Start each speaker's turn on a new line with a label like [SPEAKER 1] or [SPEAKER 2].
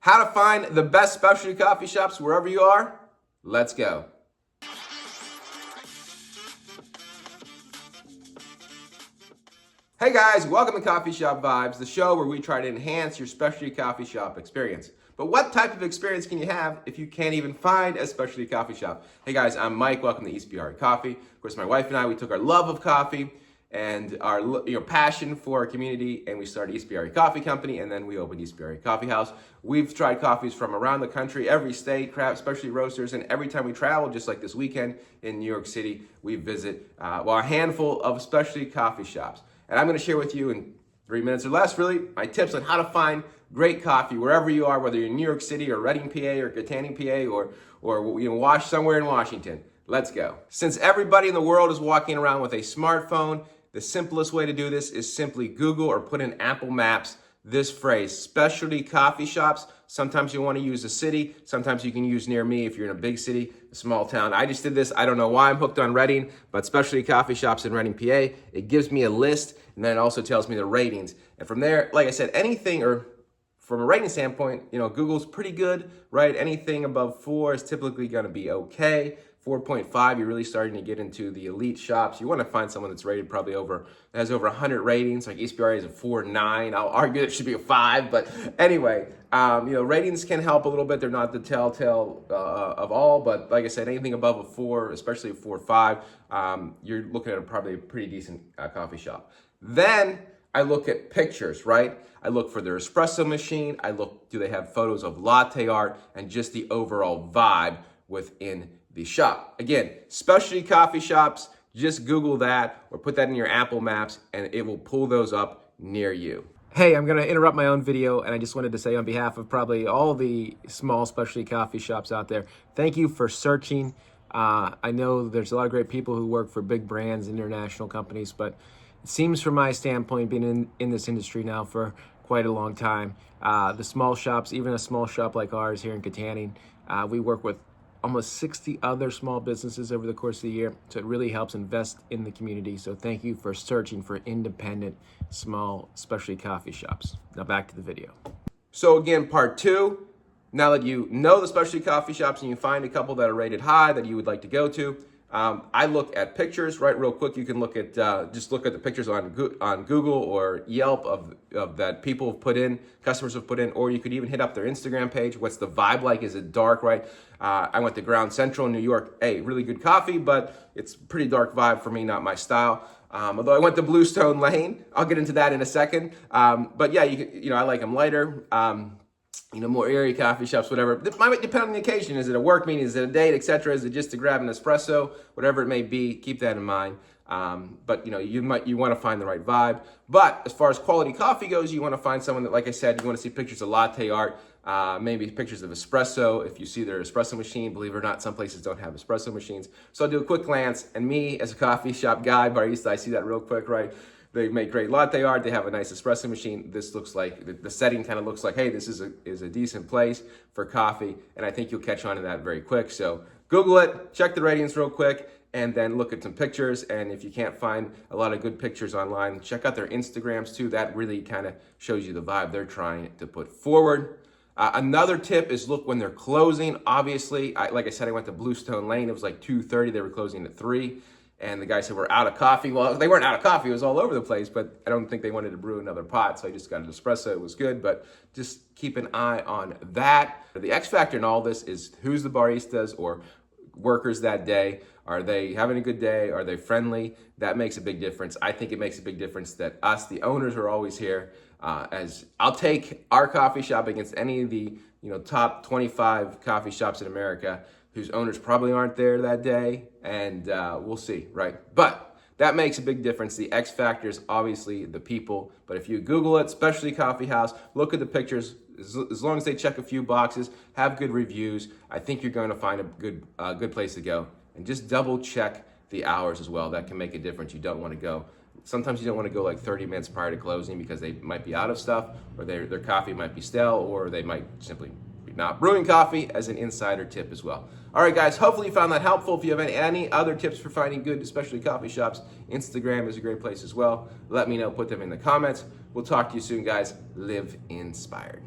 [SPEAKER 1] How to find the best specialty coffee shops wherever you are? Let's go. Hey guys, welcome to Coffeeshop Vibes, the show where we try to enhance your specialty coffee shop experience. But what type of experience can you have if you can't even find a specialty coffee shop? Hey guys, I'm Mike. Welcome to Ispirare Coffee. Of course, my wife and I, we took our love of coffee and our passion for our community, and we started Ispirare Coffee Company, and then we opened Ispirare Coffeehouse. We've tried coffees from around the country, every state, craft specialty roasters, and every time we travel, just like this weekend in New York City, we visit a handful of specialty coffee shops. And I'm going to share with you in 3 minutes or less, really, my tips on how to find great coffee wherever you are, whether you're in New York City or Reading, PA, or Kittanning, PA, or somewhere in Washington. Let's go. Since everybody in the world is walking around with a smartphone, the simplest way to do this is simply Google or put in Apple Maps this phrase, specialty coffee shops. Sometimes you want to use a city. Sometimes you can use near me if you're in a big city, a small town. I just did this. I don't know why I'm hooked on Reading, but specialty coffee shops in Reading, PA. It gives me a list, and then it also tells me the ratings. And from there, like I said, anything or from a rating standpoint, Google's pretty good, right? Anything above 4 is typically going to be okay. 4.5, you're really starting to get into the elite shops. You want to find someone that's rated probably that has over 100 ratings. Like Ispirare is a 4.9. I'll argue it should be a 5, but anyway, ratings can help a little bit. They're not the telltale of all, but like I said, anything above a 4, especially a 4.5, you're looking at probably a pretty decent coffee shop. Then I look at pictures, right? I look for their espresso machine. Do they have photos of latte art and just the overall vibe within the shop. Again, specialty coffee shops, just Google that or put that in your Apple Maps and it will pull those up near you. Hey, I'm going to interrupt my own video, and I just wanted to say on behalf of probably all the small specialty coffee shops out there, thank you for searching. I know there's a lot of great people who work for big brands, international companies, but it seems from my standpoint, being in this industry now for quite a long time, the small shops, even a small shop like ours here in Kittanning, we work with almost 60 other small businesses over the course of the year. So it really helps invest in the community. So thank you for searching for independent, small, specialty coffee shops. Now back to the video. So again, part 2, now that you know the specialty coffee shops and you find a couple that are rated high that you would like to go to, I look at pictures, right? Real quick, you can look at just look at the pictures on Google or Yelp of that people have put in, customers have put in, or you could even hit up their Instagram page. What's the vibe like? Is it dark, right? I went to Ground Central in New York. Hey, really good coffee, but it's pretty dark vibe for me, not my style. Although I went to Bluestone Lane, I'll get into that in a second. But yeah, I like them lighter. More airy coffee shops, whatever. It might depend on the occasion. Is it a work meeting? Is it a date, etc.? Is it just to grab an espresso? Whatever it may be, keep that in mind. But you want to find the right vibe. But as far as quality coffee goes, you want to find someone that, like I said, you want to see pictures of latte art, maybe pictures of espresso. If you see their espresso machine, believe it or not, some places don't have espresso machines. So I'll do a quick glance, and me as a coffee shop guy, barista, I see that real quick, right? They make great latte art. They have a nice espresso machine. This looks like, the setting kind of looks like, hey, this is a decent place for coffee. And I think you'll catch on to that very quick. So Google it, check the ratings real quick, and then look at some pictures. And if you can't find a lot of good pictures online, check out their Instagrams too. That really kind of shows you the vibe they're trying to put forward. Another tip is look when they're closing. Obviously, like I said, I went to Bluestone Lane. It was like 2:30. They were closing at 3. And the guy said, we're out of coffee. Well, they weren't out of coffee. It was all over the place, but I don't think they wanted to brew another pot. So I just got an espresso. It was good, but just keep an eye on that. The X factor in all this is who's the baristas or workers that day. Are they having a good day? Are they friendly? That makes a big difference. I think it makes a big difference that us, the owners, are always here. As I'll take our coffee shop against any of the top 25 coffee shops in America whose owners probably aren't there that day, and we'll see, right? But that makes a big difference. The X factor is obviously the people, but if you Google it, Specialty Coffee House, look at the pictures, as long as they check a few boxes, have good reviews, I think you're going to find a good place to go. And just double check the hours as well. That can make a difference. You don't want to go. Sometimes you don't want to go like 30 minutes prior to closing because they might be out of stuff, or their coffee might be stale, or they might simply be not brewing coffee, as an insider tip as well. All right, guys, hopefully you found that helpful. If you have any other tips for finding good, especially coffee shops, Instagram is a great place as well. Let me know, put them in the comments. We'll talk to you soon, guys. Live inspired.